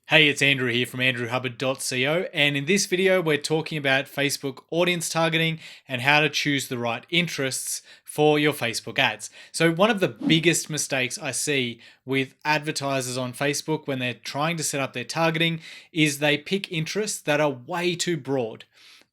Hey, it's Andrew here from andrewhubbard.co, and in this video we're talking about Facebook audience targeting and how to choose the right interests for your Facebook ads. So one of the biggest mistakes I see with advertisers on Facebook when they're trying to set up their targeting is they pick interests that are way too broad.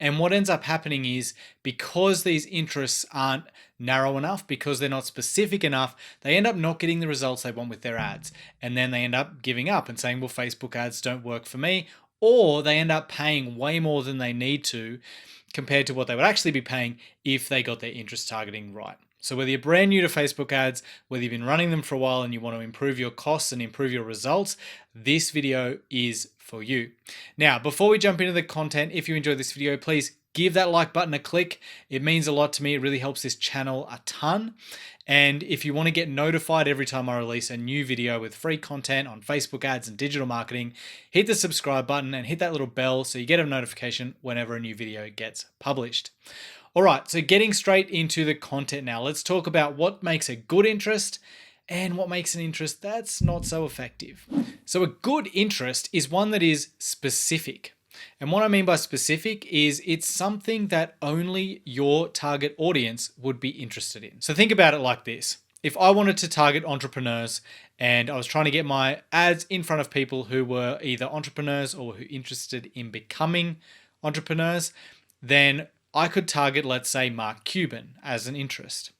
And what ends up happening is because these interests aren't narrow enough, because they're not specific enough, they end up not getting the results they want with their ads. And then they end up giving up and saying, well, Facebook ads don't work for me. Or they end up paying way more than they need to compared to what they would actually be paying if they got their interest targeting right. So whether you're brand new to Facebook ads, whether you've been running them for a while and you want to improve your costs and improve your results, this video is for you. Now, before we jump into the content, if you enjoyed this video, please give that like button a click. It means a lot to me. It really helps this channel a ton. And if you want to get notified every time I release a new video with free content on Facebook ads and digital marketing, hit the subscribe button and hit that little bell so you get a notification whenever a new video gets published. All right, so getting straight into the content now, let's talk about what makes a good interest and what makes an interest that's not so effective. So a good interest is one that is specific. And what I mean by specific is it's something that only your target audience would be interested in. So think about it like this. If I wanted to target entrepreneurs and I was trying to get my ads in front of people who were either entrepreneurs or who were interested in becoming entrepreneurs, then I could target, let's say, Mark Cuban as an interest.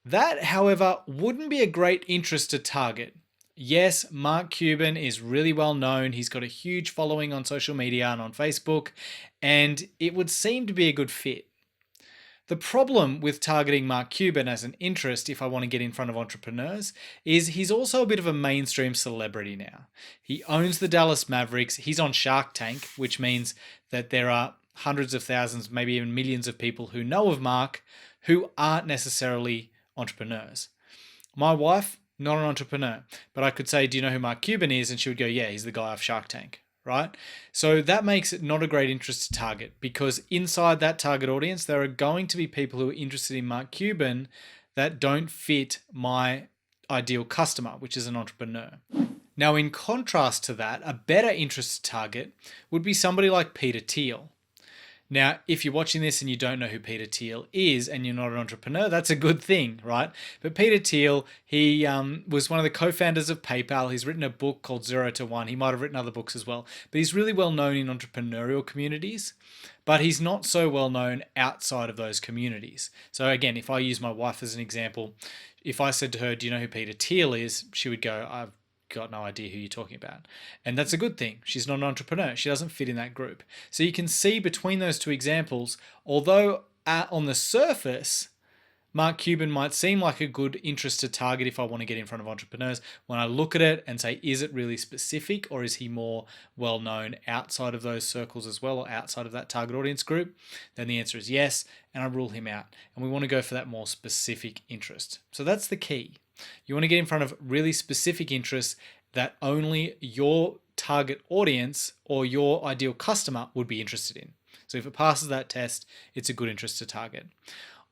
That, however, wouldn't be a great interest to target. Yes, Mark Cuban is really well known. He's got a huge following on social media and on Facebook, and it would seem to be a good fit. The problem with targeting Mark Cuban as an interest, if I want to get in front of entrepreneurs, is he's also a bit of a mainstream celebrity now. He owns the Dallas Mavericks. He's on Shark Tank, which means that there are hundreds of thousands, maybe even millions of people who know of Mark who aren't necessarily entrepreneurs. My wife, not an entrepreneur, but I could say, do you know who Mark Cuban is? And she would go, yeah, he's the guy off Shark Tank, right? So that makes it not a great interest to target, because inside that target audience, there are going to be people who are interested in Mark Cuban that don't fit my ideal customer, which is an entrepreneur. Now, in contrast to that, a better interest to target would be somebody like Peter Thiel. Now, if you're watching this and you don't know who Peter Thiel is and you're not an entrepreneur, that's a good thing, right? But Peter Thiel, he was one of the co-founders of PayPal. He's written a book called 0 to 1. He might have written other books as well. But he's really well known in entrepreneurial communities, but he's not so well known outside of those communities. So again, if I use my wife as an example, if I said to her, do you know who Peter Thiel is? She would go, I've got no idea who you're talking about. And that's a good thing. She's not an entrepreneur. She doesn't fit in that group. So you can see between those two examples, although on the surface, Mark Cuban might seem like a good interest to target if I want to get in front of entrepreneurs, when I look at it and say, is it really specific, or is he more well known outside of those circles as well, or outside of that target audience group? Then the answer is yes, and I rule him out. And we want to go for that more specific interest. So that's the key. You want to get in front of really specific interests that only your target audience or your ideal customer would be interested in. So if it passes that test, it's a good interest to target.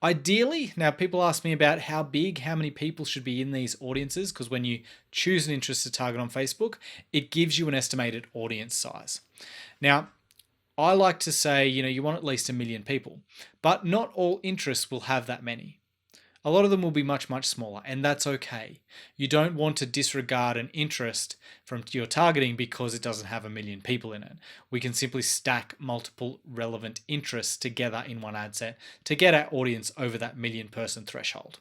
Ideally, now people ask me about how many people should be in these audiences, because when you choose an interest to target on Facebook, it gives you an estimated audience size. Now, I like to say, you want at least 1 million people, but not all interests will have that many. A lot of them will be much, much smaller, and that's okay. You don't want to disregard an interest from your targeting because it doesn't have 1 million people in it. We can simply stack multiple relevant interests together in one ad set to get our audience over that 1 million person threshold.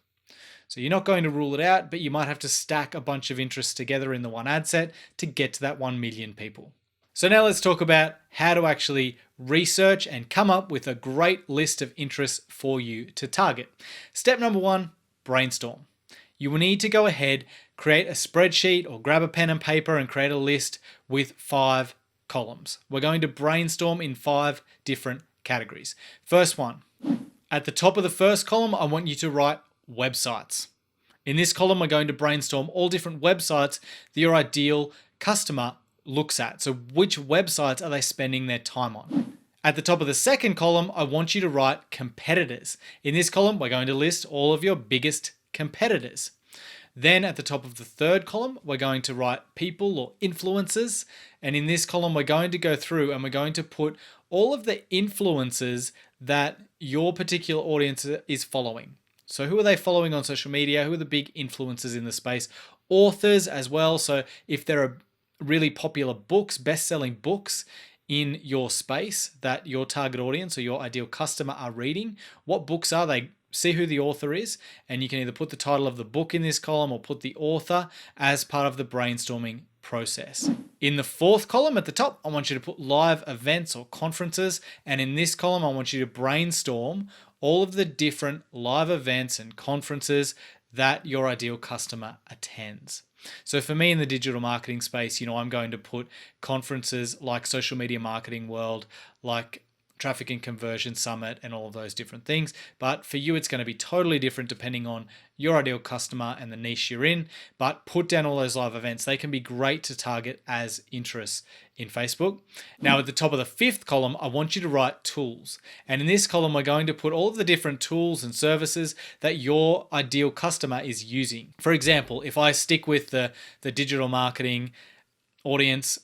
So you're not going to rule it out, but you might have to stack a bunch of interests together in the one ad set to get to that 1 million people. So now let's talk about how to actually research and come up with a great list of interests for you to target. Step number 1, brainstorm. You will need to go ahead, create a spreadsheet or grab a pen and paper and create a list with 5 columns. We're going to brainstorm in 5 different categories. First one, at the top of the first column, I want you to write websites. In this column, we're going to brainstorm all different websites that your ideal customer looks at. So which websites are they spending their time on? At the top of the second column, I want you to write competitors. In this column, we're going to list all of your biggest competitors. Then at the top of the third column, we're going to write people or influencers. And in this column, we're going to go through and we're going to put all of the influencers that your particular audience is following. So who are they following on social media? Who are the big influencers in the space? Authors as well. So if there are really popular books, best-selling books in your space that your target audience or your ideal customer are reading, what books are they? See who the author is, and you can either put the title of the book in this column or put the author as part of the brainstorming process. In the fourth column at the top, I want you to put live events or conferences, and in this column, I want you to brainstorm all of the different live events and conferences that your ideal customer attends. So for me in the digital marketing space, I'm going to put conferences like Social Media Marketing World, like Traffic and Conversion Summit, and all of those different things. But for you, it's going to be totally different depending on your ideal customer and the niche you're in. But put down all those live events. They can be great to target as interests in Facebook. Now, at the top of the fifth column, I want you to write tools. And in this column, we're going to put all of the different tools and services that your ideal customer is using. For example, if I stick with the digital marketing audience,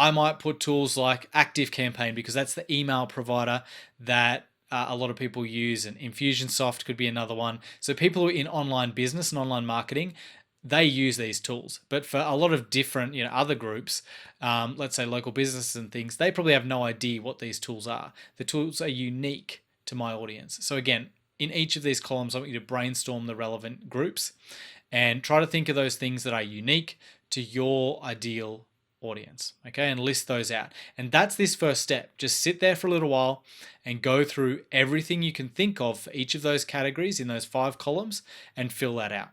I might put tools like ActiveCampaign because that's the email provider that a lot of people use, and Infusionsoft could be another one. So people who are in online business and online marketing, they use these tools. But for a lot of different, other groups, let's say local businesses and things, they probably have no idea what these tools are. The tools are unique to my audience. So again, in each of these columns, I want you to brainstorm the relevant groups and try to think of those things that are unique to your ideal audience, okay, and list those out. And that's this first step. Just sit there for a little while and go through everything you can think of for each of those categories in those 5 columns and fill that out.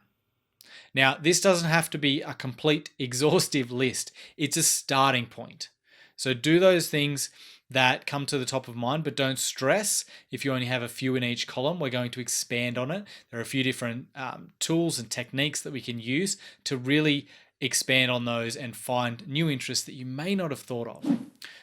Now, this doesn't have to be a complete exhaustive list. It's a starting point. So do those things that come to the top of mind, but don't stress if you only have a few in each column. We're going to expand on it. There are a few different tools and techniques that we can use to really expand on those and find new interests that you may not have thought of.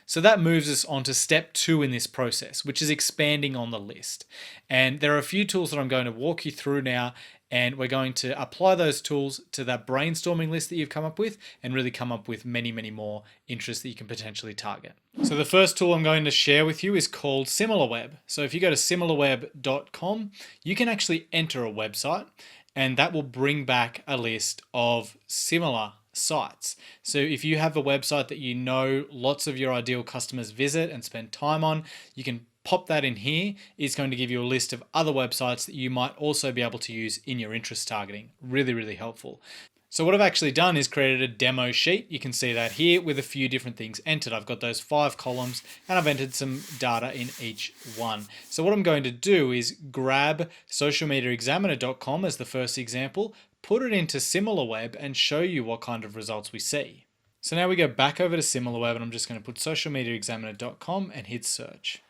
So that moves us on to step 2 in this process, which is expanding on the list. And there are a few tools that I'm going to walk you through now, and we're going to apply those tools to that brainstorming list that you've come up with and really come up with many, many more interests that you can potentially target. So the first tool I'm going to share with you is called SimilarWeb. So if you go to similarweb.com, you can actually enter a website, and that will bring back a list of similar sites. So if you have a website that lots of your ideal customers visit and spend time on, you can pop that in here. It's going to give you a list of other websites that you might also be able to use in your interest targeting. Really, really helpful. So what I've actually done is created a demo sheet. You can see that here with a few different things entered. I've got those 5 columns and I've entered some data in each one. So what I'm going to do is grab socialmediaexaminer.com as the first example, put it into SimilarWeb and show you what kind of results we see. So now we go back over to SimilarWeb and I'm just going to put socialmediaexaminer.com and hit search.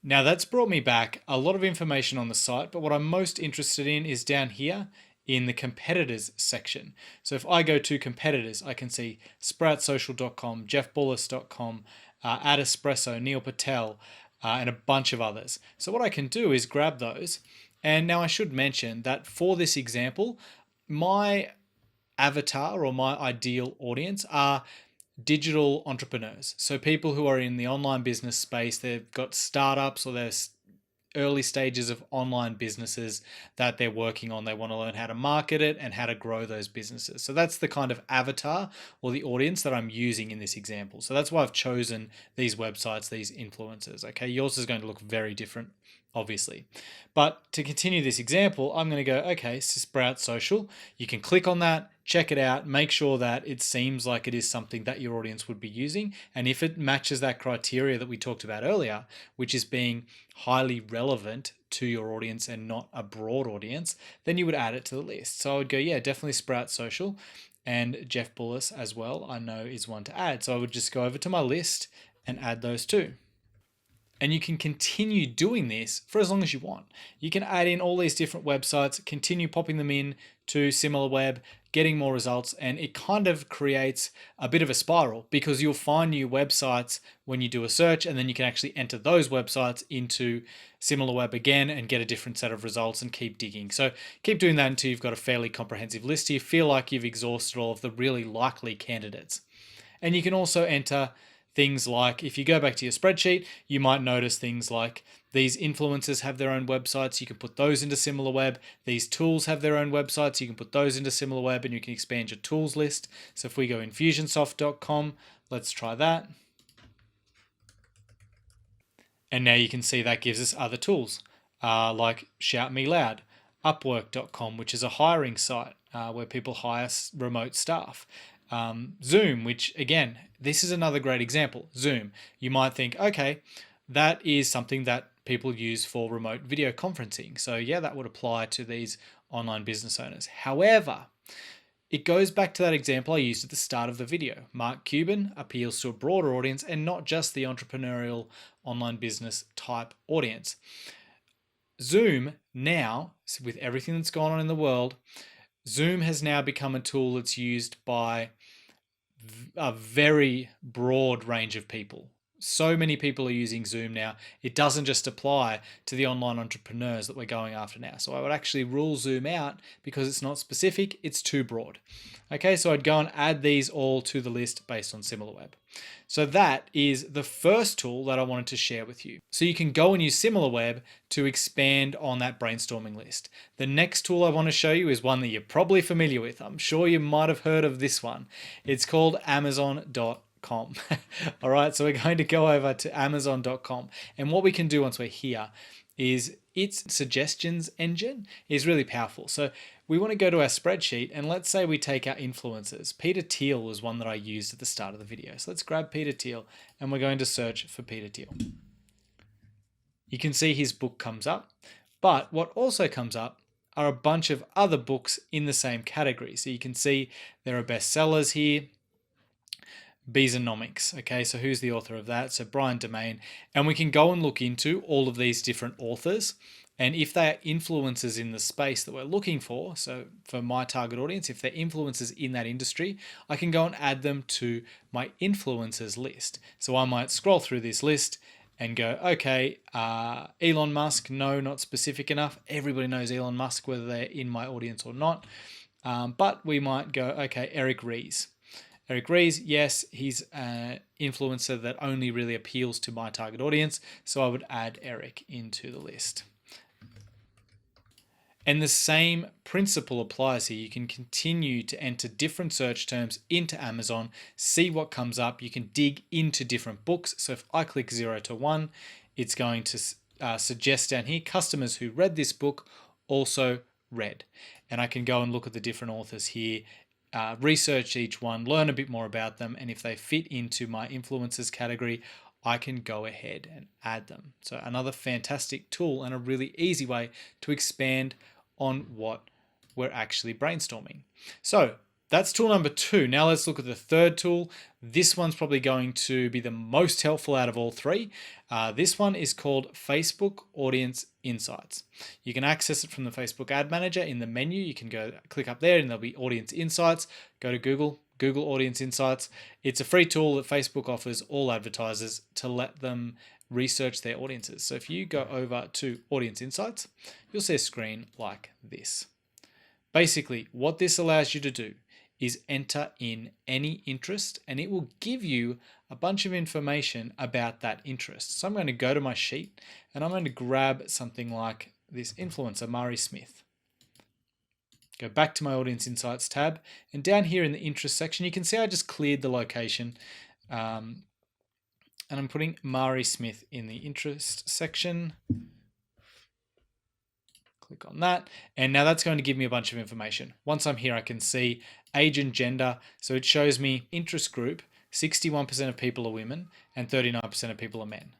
Now that's brought me back a lot of information on the site, but what I'm most interested in is down here in the competitors section. So if I go to competitors, I can see sproutsocial.com, jeffbullis.com, Adespresso, Neil Patel, and a bunch of others. So what I can do is grab those. And now I should mention that for this example, my avatar or my ideal audience are digital entrepreneurs. So people who are in the online business space, they've got startups or they're early stages of online businesses that they're working on. They want to learn how to market it and how to grow those businesses. So that's the kind of avatar or the audience that I'm using in this example. So that's why I've chosen these websites, these influencers. Okay, yours is going to look very different, obviously. But to continue this example, I'm going to go, okay, Sprout Social. You can click on that, check it out, make sure that it seems like it is something that your audience would be using. And if it matches that criteria that we talked about earlier, which is being highly relevant to your audience and not a broad audience, then you would add it to the list. So I would go, yeah, definitely Sprout Social, and Jeff Bullis as well, I know is one to add. So I would just go over to my list and add those two. And you can continue doing this for as long as you want. You can add in all these different websites, continue popping them in to SimilarWeb, getting more results, and it kind of creates a bit of a spiral because you'll find new websites when you do a search, and then you can actually enter those websites into SimilarWeb again and get a different set of results and keep digging. So keep doing that until you've got a fairly comprehensive list. You feel like you've exhausted all of the really likely candidates. And you can also enter things like, if you go back to your spreadsheet, you might notice things like these influencers have their own websites. You can put those into SimilarWeb. These tools have their own websites. You can put those into SimilarWeb and you can expand your tools list. So if we go infusionsoft.com, let's try that. And now you can see that gives us other tools like Shout Me Loud, Upwork.com, which is a hiring site where people hire remote staff. Zoom, which again, this is another great example. Zoom, you might think, okay, that is something that people use for remote video conferencing. So yeah, that would apply to these online business owners. However, it goes back to that example I used at the start of the video. Mark Cuban appeals to a broader audience and not just the entrepreneurial online business type audience. Zoom now, with everything that's gone on in the world, Zoom has now become a tool that's used by a very broad range of people. So many people are using Zoom now. It doesn't just apply to the online entrepreneurs that we're going after now. So I would actually rule Zoom out because it's not specific, it's too broad. Okay, so I'd go and add these all to the list based on SimilarWeb. So that is the first tool that I wanted to share with you. So you can go and use SimilarWeb to expand on that brainstorming list. The next tool I want to show you is one that you're probably familiar with. I'm sure you might have heard of this one. It's called Amazon.com. All right, so we're going to go over to Amazon.com. And what we can do once we're here is its suggestions engine is really powerful. So we want to go to our spreadsheet and let's say we take our influencers. Peter Thiel was one that I used at the start of the video. So let's grab Peter Thiel and we're going to search for Peter Thiel. You can see his book comes up, but what also comes up are a bunch of other books in the same category. So you can see there are bestsellers here. Beasonomics. Okay, so who's the author of that? So Brian Domain. And we can go and look into all of these different authors. And if they are influencers in the space that we're looking for, so for my target audience, if they're influencers in that industry, I can go and add them to my influencers list. So I might scroll through this list and go, okay, Elon Musk, no, not specific enough. Everybody knows Elon Musk, whether they're in my audience or not. But we might go, okay, Eric Ries. Eric Ries, yes, he's an influencer that only really appeals to my target audience, so I would add Eric into the list. And the same principle applies here. You can continue to enter different search terms into Amazon, see what comes up. You can dig into different books. So if I click 0 to 1, it's going to suggest down here customers who read this book also read. And I can go and look at the different authors here, research each one, learn a bit more about them, and if they fit into my influencers category, I can go ahead and add them. So another fantastic tool and a really easy way to expand on what we're actually brainstorming. So that's tool number 2. Now let's look at the third tool. This one's probably going to be the most helpful out of all three. This one is called Facebook Audience Insights. You can access it from the Facebook Ad Manager in the menu. You can go click up there and there'll be Audience Insights. Go to Google Audience Insights. It's a free tool that Facebook offers all advertisers to let them research their audiences. So if you go over to Audience Insights, you'll see a screen like this. Basically, what this allows you to do is enter in any interest and it will give you a bunch of information about that interest. So I'm going to go to my sheet and I'm going to grab something like this influencer, Mari Smith. Go back to my Audience Insights tab, and down here in the interest section, you can see I just cleared the location, and I'm putting Mari Smith in the interest section. Click on that, and now that's going to give me a bunch of information. Once I'm here, I can see age and gender, so it shows me interest group, 61% of people are women and 39% of people are men.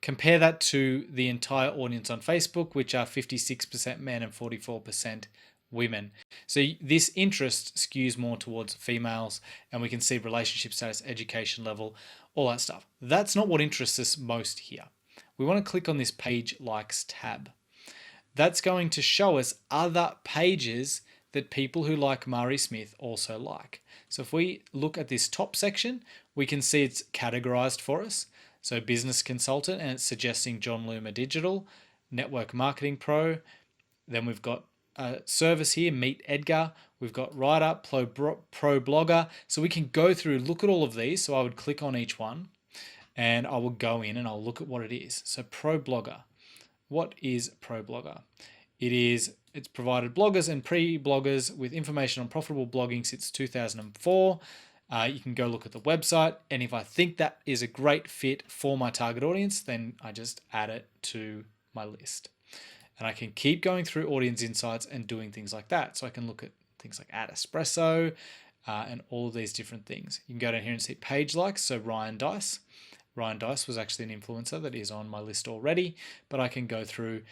Compare that to the entire audience on Facebook, which are 56% men and 44% women. So this interest skews more towards females, and we can see relationship status, education level, all that stuff. That's not what interests us most here. we want to click on this Page Likes tab. That's going to show us other pages that people who like Mari Smith also like. So if we look at this top section, we can see it's categorized for us. So business consultant, and it's suggesting John Loomer Digital, network marketing pro. Then we've got a service here, Meet Edgar. We've got write-up, pro blogger. So we can go through, look at all of these. So I would click on each one and I will go in and I'll look at what it is. So pro blogger. What is pro blogger? It's provided bloggers and pre-bloggers with information on profitable blogging since 2004. You can go look at the website, and if I think that is a great fit for my target audience, then I just add it to my list. And I can keep going through audience insights and doing things like that. So I can look at things like Add Espresso and all of these different things. You can go down here and see page likes. So Ryan Dice. Ryan Dice was actually an influencer that is on my list already, but I can go through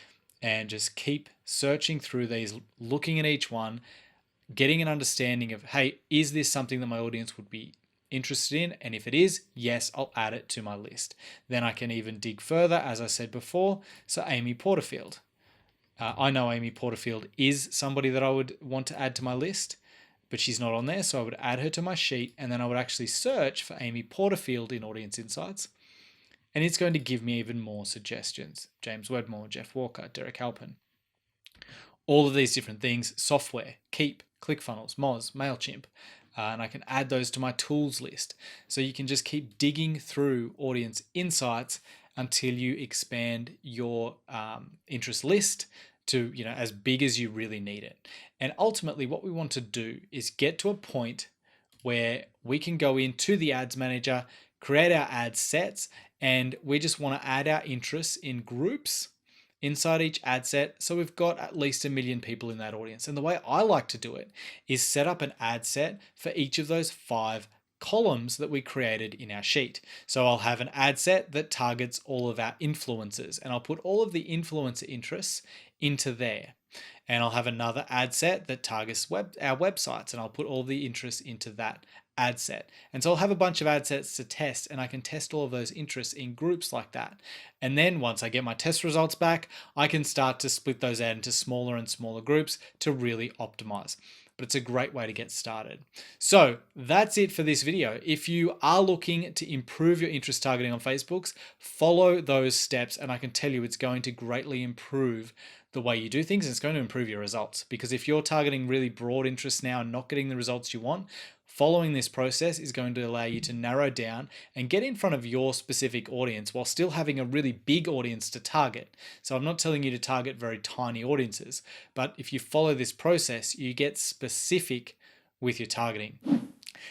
and just keep searching through these, looking at each one, getting an understanding of, hey, is this something that my audience would be interested in? And if it is, yes, I'll add it to my list. Then I can even dig further, as I said before. So Amy Porterfield. I know Amy Porterfield is somebody that I would want to add to my list, but she's not on there. So I would add her to my sheet, and then I would actually search for Amy Porterfield in Audience Insights. And it's going to give me even more suggestions. James Wedmore, Jeff Walker, Derek Halpin. All of these different things, software, Keep, ClickFunnels, Moz, MailChimp, and I can add those to my tools list. So you can just keep digging through Audience Insights until you expand your interest list to, as big as you really need it. And ultimately what we want to do is get to a point where we can go into the ads manager, create our ad sets, and we just want to add our interests in groups inside each ad set. So we've got at least 1 million people in that audience. And the way I like to do it is set up an ad set for each of those 5 columns that we created in our sheet. So I'll have an ad set that targets all of our influencers, and I'll put all of the influencer interests into there. And I'll have another ad set that targets our websites, and I'll put all the interests into that ad set. And so I'll have a bunch of ad sets to test, and I can test all of those interests in groups like that. And then once I get my test results back, I can start to split those out into smaller and smaller groups to really optimize. But it's a great way to get started. So that's it for this video. If you are looking to improve your interest targeting on Facebook, follow those steps, and I can tell you it's going to greatly improve the way you do things, and it's going to improve your results. Because if you're targeting really broad interests now and not getting the results you want, following this process is going to allow you to narrow down and get in front of your specific audience while still having a really big audience to target. So I'm not telling you to target very tiny audiences, but if you follow this process, you get specific with your targeting.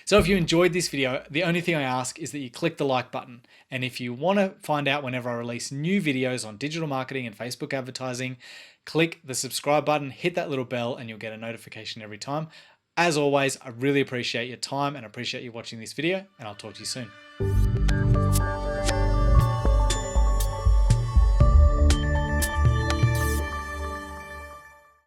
So if you enjoyed this video, the only thing I ask is that you click the like button. And if you want to find out whenever I release new videos on digital marketing and Facebook advertising, click the subscribe button, hit that little bell, and you'll get a notification every time. As always, I really appreciate your time and appreciate you watching this video, and I'll talk to you soon.